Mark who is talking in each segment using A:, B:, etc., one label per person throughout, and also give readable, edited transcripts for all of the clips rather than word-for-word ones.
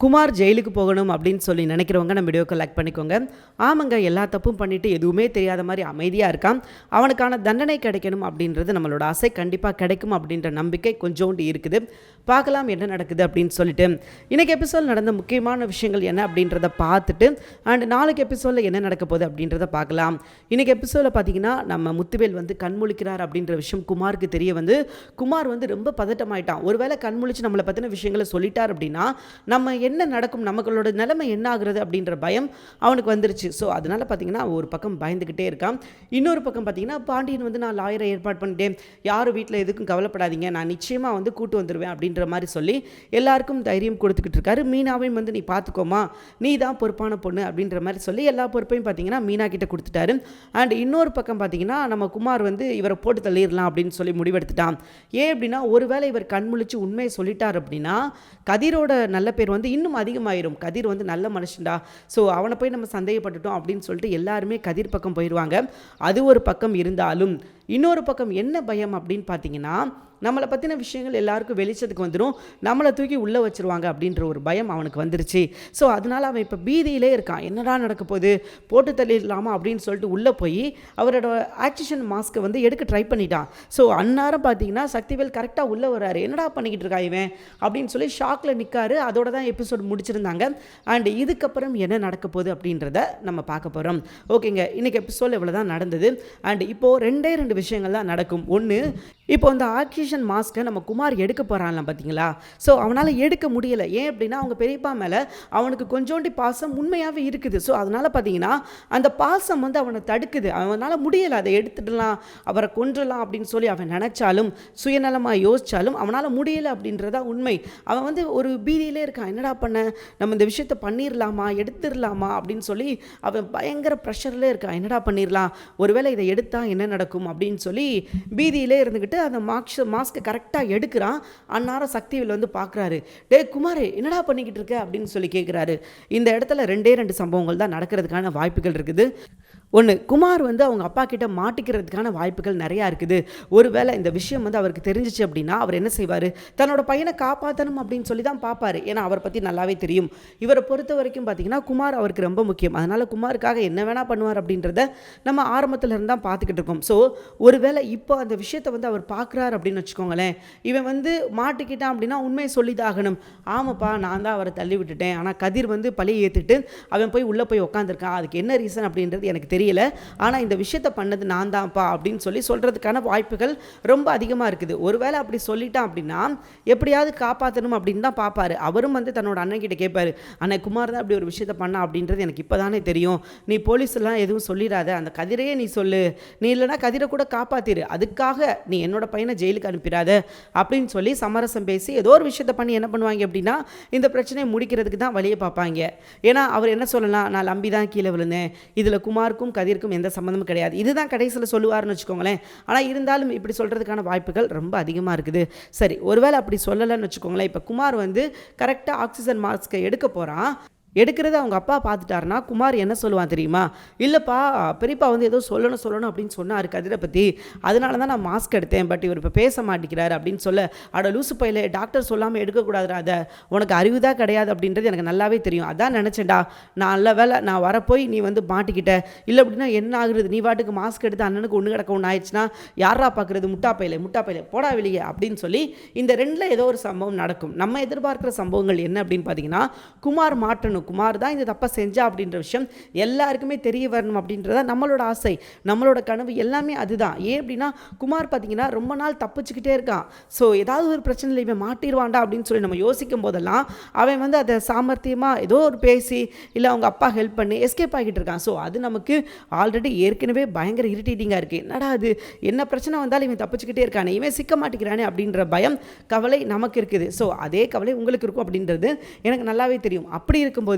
A: குமார் ஜெயிலுக்கு போகணும் அப்படின்னு சொல்லி நினைக்கிறவங்க நம்ம வீடியோக்கு லைக் பண்ணிக்கோங்க. ஆமாங்க, எல்லா தப்பும் பண்ணிவிட்டு எதுவுமே தெரியாத மாதிரி அமைதியாக இருக்கான். அவனுக்கான தண்டனை கிடைக்கணும் அப்படின்றது நம்மளோட ஆசை. கண்டிப்பாக கிடைக்கும் அப்படின்ற நம்பிக்கை கொஞ்சோண்டு இருக்குது. பார்க்கலாம் என்ன நடக்குது அப்படின்னு சொல்லிட்டு. இன்றைக்கி எபிசோட் நடந்த முக்கியமான விஷயங்கள் என்ன அப்படின்றத பார்த்துட்டு அண்ட் நாளைக்கு எபிசோடில் என்ன நடக்க போகுது அப்படின்றத பார்க்கலாம். இன்றைக்கி எபிசோடில் பார்த்தீங்கன்னா நம்ம முத்துவேல் வந்து கண்முழிக்கிறார் அப்படின்ற விஷயம் குமாருக்கு தெரிய வந்து குமார் வந்து ரொம்ப பதட்டமாயிட்டான். ஒருவேளை கண்முழிச்சு நம்மளை பற்றின விஷயங்களை சொல்லிட்டார் அப்படின்னா நம்ம என்ன நடக்கும், நமக்களோட நிலைமை என்ன ஆகுறது அப்படின்ற பயம் அவனுக்கு வந்துருச்சு. ஸோ அதனால் பார்த்தீங்கன்னா ஒரு பக்கம் பயந்துக்கிட்டே இருக்கான். இன்னொரு பக்கம் பார்த்தீங்கன்னா பாண்டியன் வந்து நான் லாயரை ஏற்பாடு பண்ணிட்டேன், யாரும் வீட்டில் எதுக்கும் கவலைப்படாதீங்க, நான் நிச்சயமாக வந்து கூட்டு வந்துடுவேன் அப்படின்ற மாதிரி சொல்லி எல்லாருக்கும் தைரியம் கொடுத்துக்கிட்டு இருக்காரு. மீனாவையும் வந்து நீ பார்த்துக்கோமா, நீ தான் பொறுப்பான பொண்ணு அப்படின்ற மாதிரி சொல்லி எல்லா பொறுப்பையும் பார்த்தீங்கன்னா மீனா கிட்ட கொடுத்துட்டாரு. அண்ட் இன்னொரு பக்கம் பார்த்தீங்கன்னா நம்ம குமார் வந்து இவரை போட்டு தள்ளிடலாம் அப்படின்னு சொல்லி முடிவெடுத்துட்டான். ஏன் அப்படின்னா ஒருவேளை இவர் கண்முழிச்சு உண்மையை சொல்லிட்டார் அப்படின்னா கதிரோட நல்ல பேர் வந்து இன்னும் அதிகமாயிரும். கதிர் வந்து நல்ல மனுஷன்டா, ஸோ அவனை போய் நம்ம சந்தேகப்பட்டுட்டோம் அப்படின்னு சொல்லிட்டு எல்லாருமே கதிர் பக்கம் போயிடுவாங்க. அது ஒரு பக்கம் இருந்தாலும் இன்னொரு பக்கம் என்ன பயம் அப்படின்னு பார்த்தீங்கன்னா நம்மளை பற்றின விஷயங்கள் எல்லாருக்கும் வெளிச்சத்துக்கு வந்துடும், நம்மளை தூக்கி உள்ளே வச்சுருவாங்க அப்படின்ற ஒரு பயம் அவனுக்கு வந்துருச்சு. ஸோ அதனால் அவன் இப்போ பீதியிலே இருக்கான். என்னடா நடக்க போகுது, போட்டு தள்ளிடலாமா அப்படின்னு சொல்லிட்டு உள்ளே போய் அவரோட ஆக்சிஜன் மாஸ்க்கை வந்து எடுக்க ட்ரை பண்ணிட்டான். ஸோ அந்நேரம் பார்த்தீங்கன்னா சக்திவேல் கரெக்டாக உள்ளே வராரு. என்னடா பண்ணிக்கிட்டு இருக்கா இவன் அப்படின்னு சொல்லி ஷாக்கில் நிற்காரு. அதோட தான் எபிசோட் முடிச்சிருந்தாங்க. அண்ட் இதுக்கப்புறம் என்ன நடக்க போகுது அப்படின்றத நம்ம பார்க்க போகிறோம். ஓகேங்க, இன்றைக்கி எபிசோட் இவ்வளோ தான் நடந்தது. அண்ட் இப்போது ரெண்டு விஷயங்கள் தான் நடக்கும். ஒன்று, இப்போ அந்த ஆக்சிஜன் மாஸ்க்கை நம்ம குமார் எடுக்க போகிறான்ல பார்த்தீங்களா, ஸோ அவனால் எடுக்க முடியலை. ஏன் அப்படின்னா அவங்க பெரியப்பா மேலே அவனுக்கு கொஞ்சோண்டி பாசம் உண்மையாகவே இருக்குது. ஸோ அதனால் பார்த்தீங்கன்னா அந்த பாசம் வந்து அவனை தடுக்குது. அவனால் முடியலை, அதை எடுத்துடலாம், அவரை கொன்றலாம் அப்படின்னு சொல்லி அவன் நினச்சாலும் சுயநலமாக யோசித்தாலும் அவனால் முடியலை அப்படின்றதா உண்மை. அவன் வந்து ஒரு பீதியிலே இருக்கான். என்னடா பண்ண, நம்ம இந்த விஷயத்தை பண்ணிடலாமா, எடுத்துடலாமா அப்படின்னு சொல்லி அவன் பயங்கர ப்ரெஷர்லேயே இருக்கான். என்னடா பண்ணிடலாம், ஒருவேளை இதை எடுத்தால் என்ன நடக்கும் அப்படின்னு சொல்லி பீதியிலே இருந்துக்கிட்டு அந்த மாஸ்க்கை கரெக்டாக எடுக்கிறான். அந்நேரம் சக்திவேல் வந்து பார்க்குறாரு. டே குமாரே, என்னடா பண்ணிக்கிட்டு இருக்க அப்படின்னு சொல்லி கேட்குறாரு. இந்த இடத்துல ரெண்டு சம்பவங்கள் தான் நடக்கிறதுக்கான வாய்ப்புகள் இருக்குது. ஒன்று, குமார் வந்து அவங்க அப்பா கிட்ட மாட்டிக்கிறதுக்கான வாய்ப்புகள் நிறையா இருக்குது. ஒருவேளை இந்த விஷயம் வந்து அவருக்கு தெரிஞ்சிச்சு அப்படின்னா அவர் என்ன செய்வார், தன்னோட பையனை காப்பாற்றணும் அப்படின்னு சொல்லி தான் பார்ப்பார். ஏன்னா அவரை பற்றி நல்லாவே தெரியும். இவரை பொறுத்த வரைக்கும் பார்த்தீங்கன்னா குமார் அவருக்கு ரொம்ப முக்கியம். அதனால் குமாருக்காக என்ன வேணால் பண்ணுவார் அப்படின்றத நம்ம ஆரம்பத்தில் இருந்தால் பார்த்துக்கிட்டு இருக்கோம். ஸோ ஒருவேளை இப்போ அந்த விஷயத்தை வந்து அவர் பார்க்குறாரு அப்படின்னு வச்சுக்கோங்களேன், இவன் வந்து மாட்டிக்கிட்டான் அப்படின்னா உண்மையை சொல்லிதாகணும். ஆமாப்பா, நான் தான் அவரை தள்ளி விட்டுட்டேன், ஆனால் கதிர் வந்து பழியை ஏற்றுட்டு அவன் போய் உள்ளே போய் உட்காந்துருக்கான், அதுக்கு என்ன ரீசன் அப்படின்றது எனக்கு தெரியல, ஆனால் இந்த விஷயத்தை பண்ணது நான் தான்ப்பா அப்படின்னு சொல்லி சொல்கிறதுக்கான வாய்ப்புகள் ரொம்ப அதிகமாக இருக்குது. ஒருவேளை அப்படி சொல்லிட்டான் அப்படின்னா எப்படியாவது காப்பாற்றணும் அப்படின்னு தான் பார்ப்பாரு. அவரும் வந்து தன்னோட அண்ணன் கிட்ட கேட்பாரு, அண்ணன் குமார் தான் அப்படி ஒரு விஷயத்தை பண்ணா அப்படின்றது எனக்கு இப்போ தானே தெரியும், நீ போலீஸ்லாம் எதுவும் சொல்லிடாத, அந்த கதிரையே நீ சொல்லு, நீ இல்லைனா கதிரை கூட காப்பாற்றிடு, அதுக்காக நீ என்னோட பையனை ஜெயிலுக்கு அனுப்பிடாத அப்படின்னு சொல்லி சமரசம் பேசி ஏதோ ஒரு விஷயத்தை பண்ணி என்ன பண்ணுவாங்க அப்படின்னா இந்த பிரச்சனையை முடிக்கிறதுக்கு தான் வழியை பார்ப்பாங்க. ஏன்னா அவர் என்ன சொல்லலாம், நான் நம்பி தான் கீழே விழுந்தேன், இதில் குமாருக்கும் கதிர்க்கும் எந்த சம்மந்தமும் கிடையாது, இதுதான் கடைசியில் சொல்லுவார்னு வச்சுக்கோங்களேன். ஆனால் இருந்தாலும் இப்படி சொல்கிறதுக்கான வாய்ப்புகள் ரொம்ப அதிகமாக இருக்குது. சரி, ஒருவேளை அப்படி சொல்லலைன்னு வச்சுக்கோங்களேன், இப்போ குமார் வந்து கரெக்டாக ஆக்சிஜன் மாஸ்க்கை எடுக்க போகிறான். எடுக்கிறது அவங்க அப்பா பார்த்துட்டாருன்னா குமார் என்ன சொல்லுவான் தெரியுமா, இல்லைப்பா பெரியப்பா வந்து ஏதோ சொல்லணும் அப்படின்னு சொன்னார் கதிரை பற்றி, அதனால தான் நான் மாஸ்க் எடுத்தேன், பட் இவர் இப்போ பேச மாட்டேங்கிறாரு அப்படின்னு சொல்ல, அட லூசு பையில, டாக்டர் சொல்லாமல் எடுக்கக்கூடாதுடா, அதை உனக்கு அறிவு தான் கிடையாது அப்படின்றது எனக்கு நல்லாவே தெரியும், அதான் நினச்சேன்டா, நான் நல்ல வேலை நான் வரப்போய் நீ வந்து மாட்டிக்கிட்ட, இல்லை அப்படின்னா என்ன ஆகுறது, நீ வாட்டுக்கு மாஸ்க் எடுத்து அண்ணனுக்கு ஒன்று கிடக்க ஒன்று ஆயிடுச்சுன்னா யாரா பார்க்குறது, முட்டா பையில போடா வெளியே அப்படின்னு சொல்லி இந்த ரெண்டில் ஏதோ ஒரு சம்பவம் நடக்கும். நம்ம எதிர்பார்க்குற சம்பவங்கள் என்ன அப்படின்னு பார்த்தீங்கன்னா குமார் மாட்டணும், குமார் தான் இந்த தப்பை செஞ்சா அப்படின்ற விஷயம் எல்லாருக்குமே தெரிய வரணும் அப்படின்றத நம்மளோட ஆசை, நம்மளோட கனவு எல்லாமே அதுதான். ஏன் அப்படின்னா குமார் பார்த்தீங்கன்னா ரொம்ப நாள் தப்பிச்சுக்கிட்டே இருக்கான். ஸோ ஏதாவது ஒரு பிரச்சனையில் இவன் மாட்டிடுவான்டா அப்படின்னு சொல்லி நம்ம யோசிக்கும் போதெல்லாம் அவன் வந்து அதை சாமர்த்தியமாக ஏதோ ஒரு பேசி இல்லை அவங்க அப்பா ஹெல்ப் பண்ணி எஸ்கேப் ஆகிட்டு இருக்கான். ஸோ அது நமக்கு ஆல்ரெடி ஏற்கனவே பயங்கர இரிட்டேட்டிங்காக இருக்குது. என்னடா அது, என்ன பிரச்சனை வந்தாலும் இவன் தப்பிச்சுக்கிட்டே இருக்கானே, இவன் சிக்க மாட்டேங்கிறானே அப்படின்ற பயம் கவலை நமக்கு இருக்குது. ஸோ அதே கவலை உங்களுக்கு இருக்கும் அப்படின்றது எனக்கு நல்லாவே தெரியும். அப்படி இருக்கும்போது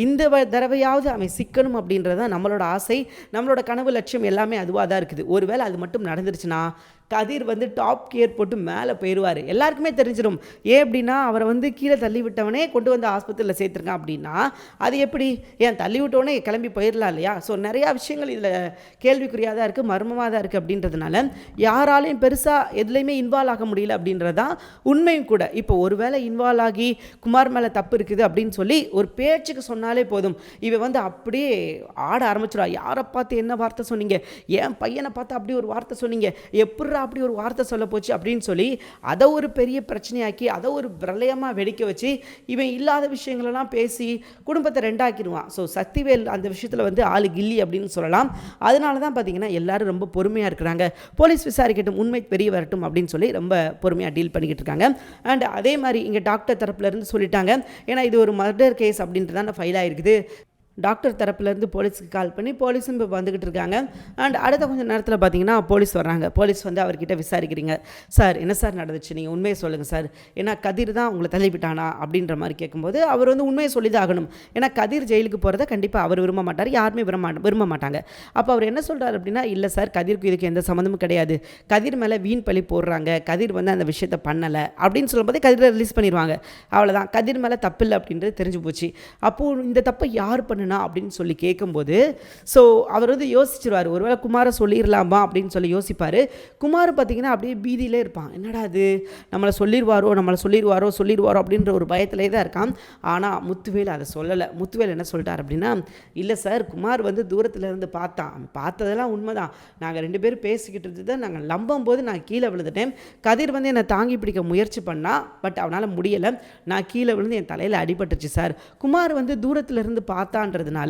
A: இந்த தடவையாவது அவன் சிக்கணும் அப்படின்றத நம்மளோட ஆசை, நம்மளோட கனவு லட்சியம் எல்லாமே அதுவாக தான் இருக்குது. ஒருவேளை அது மட்டும் நடந்துருச்சுன்னா கதிர் வந்து டாப் கியர் போட்டு மேலே போயிடுவார். எல்லாருக்குமே தெரிஞ்சிடும். ஏன் அப்படின்னா அவரை வந்து கீழே தள்ளி விட்டவனே கொண்டு வந்து ஆஸ்பத்திரியில் சேர்த்துருக்கான் அப்படின்னா அது எப்படி? ஏன் தள்ளி விட்டவனே கிளம்பி போயிடலாம் இல்லையா? ஸோ நிறையா விஷயங்கள் இதில் கேள்விக்குறியாக தான் இருக்குது, மர்மமாக தான் இருக்குது. அப்படின்றதுனால யாராலையும் பெருசாக எதுலேயுமே இன்வால்வ் ஆக முடியல அப்படின்றது தான் உண்மையும் கூட. இப்போ ஒருவேளை இன்வால்வ் ஆகி குமார் மேலே தப்பு இருக்குது அப்படின்னு சொல்லி ஒரு பேச்சுக்கு சொன்னாலே போதும், இவன் வந்து அப்படியே ஆட ஆரம்பிச்சிடுவா. யாரை பார்த்து என்ன வார்த்தை சொன்னீங்க, என் பையனை பார்த்து அப்படி ஒரு வார்த்தை சொன்னீங்க, எப்படா அப்படி ஒரு வார்த்தை சொல்ல போச்சு அப்படின்னு சொல்லி அதை ஒரு பெரிய பிரச்சனையாக்கி அதை ஒரு பிரளயமாக வெடிக்க வச்சு இவன் இல்லாத விஷயங்களெல்லாம் பேசி குடும்பத்தை ரெண்டாக்கிடுவான். ஸோ சக்திவேல் அந்த விஷயத்தில் வந்து ஆளு கில்லி அப்படின்னு சொல்லலாம். அதனால தான் பார்த்தீங்கன்னா எல்லாரும் ரொம்ப பொறுமையாக இருக்கிறாங்க. போலீஸ் விசாரிக்கட்டும், உண்மை பெரிய வரட்டும் அப்படின்னு சொல்லி ரொம்ப பொறுமையாக டீல் பண்ணிக்கிட்டு இருக்காங்க. அண்ட் அதே மாதிரி இங்கே டாக்டர் தரப்புலேருந்து சொல்லிட்டாங்க, ஏன்னா இது ஒரு மர்டர் கேஸ் அப்படின்ட்டு தான் ஃபைல் ஆகிருக்குது. டாக்டர் தரப்புலேருந்து போலீஸுக்கு கால் பண்ணி போலீஸும் இப்போ வந்துக்கிட்டு இருக்காங்க. அண்ட் அடுத்த கொஞ்சம் நேரத்தில் பார்த்தீங்கன்னா போலீஸ் வர்றாங்க. போலீஸ் வந்து அவர்கிட்ட விசாரிக்கிறீங்க. சார் என்ன சார் நடந்துச்சு, நீங்கள் உண்மையை சொல்லுங்கள் சார், ஏன்னா கதிர் தான் உங்களை தள்ளிவிட்டானா அப்படின்ற மாதிரி கேட்கும்போது அவர் வந்து உண்மையை சொல்லி தான் ஆகணும். ஏன்னா கதிர் ஜெயிலுக்கு போகிறத கண்டிப்பாக அவர் விரும்ப மாட்டார், யாருமே விரும்ப மாட்டாங்க. அப்போ அவர் என்ன சொல்கிறார் அப்படின்னா, இல்லை சார் கதிருக்கு இதுக்கு எந்த சம்மந்தமும் கிடையாது, கதிர் மேலே வீண் பழி போடுறாங்க, கதிர் வந்து அந்த விஷயத்தை பண்ணலை அப்படின்னு சொல்லும்போது கதிரை ரிலீஸ் பண்ணிடுவாங்க. அவ்வளோதான், கதிர் மேலே தப்பு இல்லை அப்படின்றது தெரிஞ்சு போச்சு. அப்போது இந்த தப்பை யார் பண்ணுனா அப்படின்னு சொல்லி கேட்கும்போது ஸோ அவர் வந்து யோசிச்சிருவார், ஒருவேளை குமாரை சொல்லிடலாமா அப்படின்னு சொல்லி யோசிப்பார். குமார் பார்த்தீங்கன்னா அப்படியே பீதியிலே இருப்பான், என்னடா அது நம்மளை சொல்லிடுவாரோ அப்படின்ற ஒரு பயத்திலே தான் இருக்கான். ஆனால் முத்துவேல் அதை சொல்லலை. முத்துவேல் என்ன சொல்லிட்டார் அப்படின்னா, இல்லை சார் குமார் வந்து தூரத்தில் இருந்து பார்த்ததெல்லாம் உண்மைதான், நாங்கள் 2 பேரும் பேசிக்கிட்டு இருந்தது, நாங்கள் நம்பும் போது நான் கீழே விழுந்துட்டேன், கதிர் வந்து என்னை தாங்கி பிடிக்க முயற்சி பண்ணால் பட் அவனால் முடியலை, நான் கீழே விழுந்து என் தலையில் அடிபட்டுச்சு சார், குமார் வந்து தூரத்தில் இருந்து பார்த்தான்றதுனால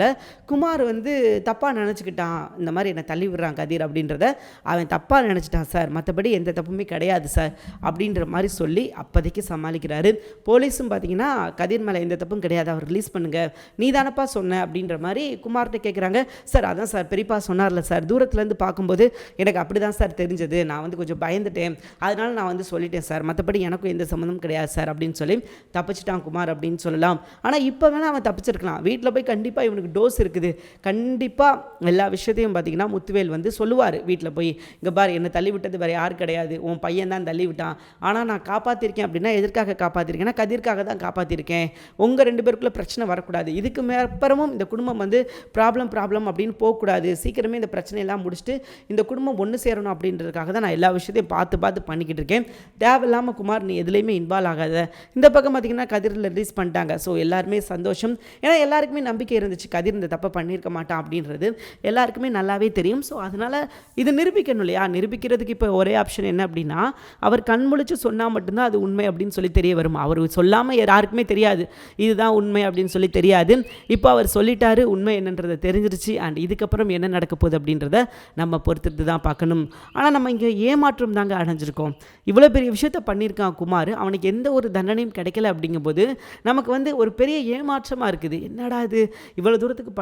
A: குமார் வந்து தப்பாக நினச்சிக்கிட்டான், இந்த மாதிரி என்னை தள்ளி விடுறான் கதிர் அப்படின்றத அவன் தப்பாக நினச்சிட்டான் சார், மற்றபடி எந்த தப்புமே கிடையாது சார் அப்படின்ற மாதிரி சொல்லி அப்போதைக்கு சமாளிக்கிறாரு. போலீஸும் பார்த்தீங்கன்னா கதிர் மேலே எந்த தப்பும் கிடையாது, அவர் ரிலீஸ் பண்ணுங்கள், நீ தானப்பா சொன்ன அப்படின்ற மாதிரி குமார்கிட்ட கேட்குறாங்க. சார் அதான் சார் பெரியப்பா சொன்னார்ல சார், தூரத்துலேருந்து பார்க்கும்போது எனக்கு அப்படி தான் சார் தெரிஞ்சது, நான் வந்து கொஞ்சம் பயந்துட்டேன், அதனால நான் வந்து சொல்லிட்டேன் சார், மற்றபடி எனக்கும் எந்த சம்மந்தமும் கிடையாது சார் அப்படின்னு சொல்லி தப்பிச்சிட்டான் குமார் அப்படின்னு சொல்லலாம். ஆனால் இப்போ வேணால் அவன் தப்பிச்சிருக்கலாம், வீட்டில் போய் கண்டிப்பாக இவனுக்கு டோஸ் இருக்குது, கண்டிப்பாக எல்லா விஷயத்தையும் பார்த்தீங்கன்னா முத்துவேல் வந்து சொல்லுவார். வீட்டில் போய் இங்கே பார், என்னை தள்ளி விட்டது வேறு யார் கிடையாது, உன் பையன் தான் தள்ளி விட்டான், ஆனால் நான் காப்பாற்றிருக்கேன் அப்படின்னா எதற்காக காப்பாற்றிருக்கேன்னா கதிர்க்காக தான் காப்பாற்றிருக்கேன், உங்கள் 2 பேருக்குள்ளே பிரச்சனை வரக்கூடாது, இதுக்கு மேற்பரமும் இந்த குடும்பம் வந்து ப்ராப்ளம் அப்படின்னு போகக்கூடாது, சீக்கிரமே இந்த பிரச்சனையெல்லாம் முடிச்சுட்டு இந்த குடும்பம் ஒன்று சேரணும் அப்படின்றதுக்காக தான் நான் எல்லா விஷயத்தையும் பார்த்து பண்ணிக்கிட்டு இருக்கேன், தேவையில்லாமல் குமார் நீ எதுலேயுமே இன்வால்வ் ஆகாத. இந்த பக்கம் பார்த்திங்கன்னா கதிரில் ரிலீஸ் பண்ணிட்டாங்க. ஸோ எல்லாருமே சந்தோஷம், ஏன்னா எல்லாருக்குமே நம்பிக்கை இருந்துச்சு கதிர் இந்த தப்பை பண்ணியிருக்க மாட்டான் அப்படின்றது எல்லாருக்குமே நல்லாவே தெரியும். ஸோ அதனால் இது நிரூபிக்கணும் இல்லையா, நிரூபிக்கிறதுக்கு இப்போ ஒரே ஆப்ஷன் என்ன அப்படின்னா, அவர் கண் முழிச்சு சொன்னால் மட்டும்தான் அது உண்மை அப்படின்னு சொல்லி தெரிய வரும். அவர் சொல்லாமல் யாருக்குமே தெரியாது இதுதான் உண்மை அப்படின்னு சொல்லி தெரியாது. இப்போ அவர் சொல்லிட்டாரு, உண்மை என்னன்றதை தெரிஞ்சிருச்சு. அண்ட் இதுக்கப்புறம் என்ன நடக்க போகுது அப்படின்றத நம்ம பொறுத்துட்டு தான் பார்க்கணும். ஆனால் நம்ம இங்கே ஏமாற்றம் தாங்க அடைஞ்சிருக்கோம். இவ்வளோ பெரிய விஷயத்த பண்ணியிருக்கான் குமார், அவனுக்கு எந்த ஒரு தண்டனையும் கிடைக்கல அப்படிங்கும்போது நமக்கு வந்து ஒரு பெரிய ஏமாற்றமாக இருக்குது. என்னடா இது இவ்வளோ தூரத்துக்கு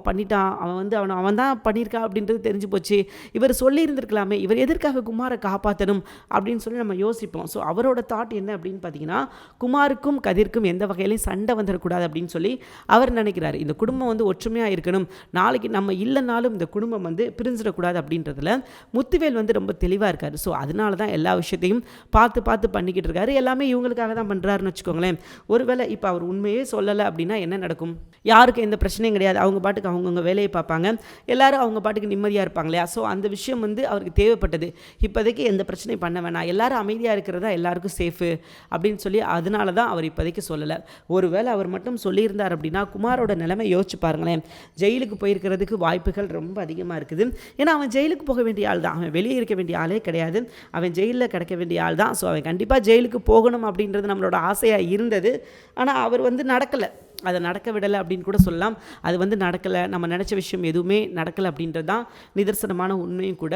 A: பண்ணிட்டான், அவன் தான் பண்ணியிருக்கான் அப்படின்றது தெரிஞ்சு போச்சு, இவர் சொல்லியிருந்திருக்கலாமே, இவர் எதற்காக குமாரை காப்பாற்றணும் அப்படின்னு சொல்லி நம்ம யோசிப்போம். ஸோ அவரோட தாட் என்ன அப்படின்னு பார்த்தீங்கன்னா, குமாருக்கும் கதிர்க்கும் எந்த வகையிலையும் சண்டை வந்துடக்கூடாது அப்படின்னு சொல்லி அவர் நினைக்கிறார். இந்த குடும்பம் வந்து ஒற்றுமையாக இருக்கணும், நாளைக்கு நம்ம இல்லைனாலும் இந்த குடும்பம் வந்து பிரிஞ்சிடக்கூடாது அப்படின்றதுல முத்துவேல் வந்து ரொம்ப தெளிவாக இருக்கார். ஸோ அதனால தான் எல்லா விஷயத்தையும் பார்த்து பண்ணிக்கிட்டு இருக்காரு. எல்லாமே இவங்களுக்காக தான் பண்ணுறாருன்னு வச்சுக்கோங்களேன். ஒருவேளை இப்போ அவர் உண்மையே சொல்லலை அப்படின்னா என்ன நடக்கும்? யாருக்கு எந்த பிரச்சனையும் கிடையாது, அவங்க பாட்டுக்கு அவங்கவுங்க வேலையை பார்ப்பாங்க, எல்லாரும் அவங்க பாட்டுக்கு நிம்மதியாக இருப்பாங்க இல்லையா? ஸோ அந்த விஷயம் வந்து அவருக்கு தேவைப்பட்டது. இப்போதைக்கு எந்த பிரச்சனையும் பண்ண வேணாம், எல்லாரும் அமைதியாக இருக்கிறதா எல்லாருக்கும் சேஃபு அப்படின்னு சொல்லி அதனால தான் அவர் இப்போதைக்கு சொல்லலை. ஒருவேளை அவர் மட்டும் சொல்லியிருந்தார் அப்படின்னா குமாரோட நிலைமை யோசிச்சு பாருங்களேன், ஜெயிலுக்கு போயிருக்கிறதுக்கு வாய்ப்புகள் ரொம்ப அதிகமாக இருக்குது. ஏன்னா அவன் ஜெயிலுக்கு போக வேண்டிய ஆள் தான், அவன் வெளியே இருக்க வேண்டிய ஆளே கிடையாது, அவன் ஜெயிலில் கிடைக்க வேண்டிய ஆள் தான். ஸோ அவன் கண்டிப்பாக ஜெயிலுக்கு போகணும் அப்படின்றது நம்மளோட ஆசையாக இருந்தது. ஆனால் அவர் வந்து நடக்கலை, அதை நடக்க விடலை அப்படின்னு கூட சொல்லலாம். அது வந்து நடக்கலை, நம்ம நினச்ச விஷயம் எதுவுமே நடக்கலை அப்படின்றது தான் நிதர்சனமான உண்மையும் கூட.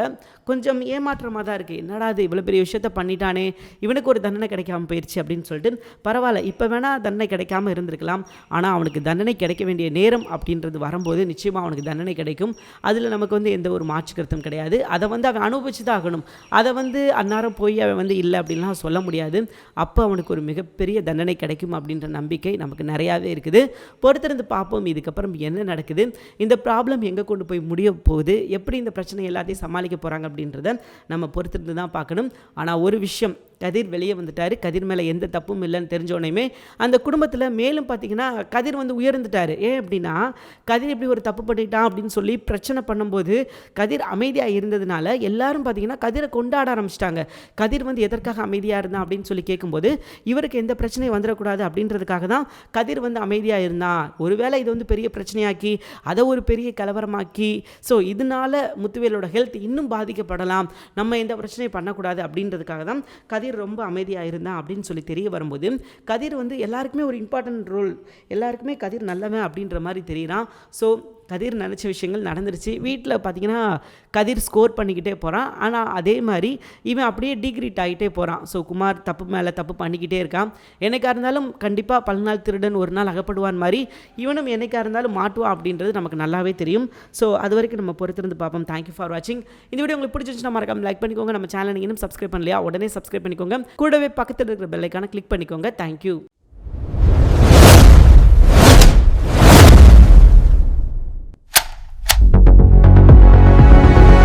A: கொஞ்சம் ஏமாற்றமாக தான் இருக்குது, என்னடா அது இவ்வளோ பெரிய விஷயத்த பண்ணிட்டானே, இவனுக்கு ஒரு தண்டனை கிடைக்காம போயிடுச்சு அப்படின்னு சொல்லிட்டு. பரவாயில்ல, இப்போ வேணால் தண்டனை கிடைக்காம இருந்திருக்கலாம், ஆனால் அவனுக்கு தண்டனை கிடைக்க வேண்டிய நேரம் அப்படின்றது வரும்போது நிச்சயமாக அவனுக்கு தண்டனை கிடைக்கும். அதில் நமக்கு வந்து எந்த ஒரு மாற்று கருத்தும் கிடையாது. அதை வந்து அவன் அனுபவிச்சு தான் ஆகணும். அதை வந்து அந்நேரம் போய் அவன் வந்து இல்லை அப்படின்லாம் சொல்ல முடியாது. அப்போ அவனுக்கு ஒரு மிகப்பெரிய தண்டனை கிடைக்கும் அப்படின்ற நம்பிக்கை நமக்கு நிறையாவே இருக்குது. போகுது. பொறுத்திருந்து பார்ப்போம் இதுக்கப்புறம் என்ன நடக்குது, இந்த ப்ராப்ளம் எங்கே கொண்டு போய் முடிய போகுது, எப்படி இந்த பிரச்சனை எல்லாத்தையும் சமாளிக்க போகிறாங்க அப்படின்றத நம்ம பொறுத்திருந்து தான் பார்க்கணும். ஆனால் ஒரு விஷயம், கதிர் வெளியே வந்துட்டார். கதிர் மேலே எந்த தப்பும் இல்லைன்னு தெரிஞ்சோடனே அந்த குடும்பத்தில் மேலும் பார்த்திங்கன்னா கதிர் வந்து உயர்ந்துட்டார். ஏன் அப்படின்னா கதிர் இப்படி ஒரு தப்பு பண்ணிட்டான் அப்படின்னு சொல்லி பிரச்சனை பண்ணும்போது கதிர் அமைதியாக இருந்ததுனால எல்லாரும் பார்த்திங்கன்னா கதிரை கொண்டாட ஆரம்பிச்சிட்டாங்க. கதிர் வந்து எதற்காக அமைதியாக இருந்தான் அப்படின்னு சொல்லி கேட்கும்போது இவருக்கு எந்த பிரச்சனையும் வந்துடக்கூடாது அப்படின்றதுக்காக தான் கதிர் வந்து அமைதியாக இருந்தான். ஒருவேளை இது வந்து பெரிய பிரச்சனையாக்கி அதை ஒரு பெரிய கலவரமாக்கி ஸோ இதனால முத்துவேலோட ஹெல்த் இன்னும் பாதிக்கப்படலாம், நம்ம எந்த பிரச்சனையும் பண்ணக்கூடாது அப்படின்றதுக்காக தான் கதிர் ரொம்ப அமைதியாக இருந்தான் அப்படின்னு சொல்லி தெரிய வரும்போது கதிர் வந்து எல்லாருக்குமே ஒரு இம்பார்ட்டன்ட் ரோல், எல்லாருக்குமே கதிர் நல்லவன் அப்படின்ற மாதிரி தெரியுறான். ஸோ கதிர் நினச்ச விஷயங்கள் நடந்துருச்சு. வீட்டில் பார்த்திங்கன்னா கதிர் ஸ்கோர் பண்ணிக்கிட்டே போகிறான். ஆனால் அதே மாதிரி இவன் அப்படியே டீக்ரீட் ஆகிட்டே போகிறான். ஸோ குமார் தப்பு மேலே தப்பு பண்ணிக்கிட்டே இருக்கான். என்னைக்காக இருந்தாலும் கண்டிப்பாக பல நாள் திருடன் ஒரு நாள் அகப்படுவான் மாதிரி இவனும் என்னைக்காக இருந்தாலும் மாட்டுவான் அப்படின்றது நமக்கு நல்லாவே தெரியும். ஸோ அது வரைக்கும் நம்ம பொறுத்திருந்து பார்ப்போம். தேங்க்யூ ஃபார் வாட்சிங். இந்த வீடியோ உங்களுக்கு பிடிச்சிருந்துச்சுன்னா மறக்காம லைக் பண்ணிக்கோங்க. நம்ம சேனல் இன்னும் சப்ஸ்கிரைப் பண்ணலையா உடனே சப்ஸ்கிரைப் பண்ணிக்கோங்க. கூடவே பக்கத்தில் இருக்கிற பெல் ஐகானை கிளிக் பண்ணிக்கோங்க. தேங்க்யூ.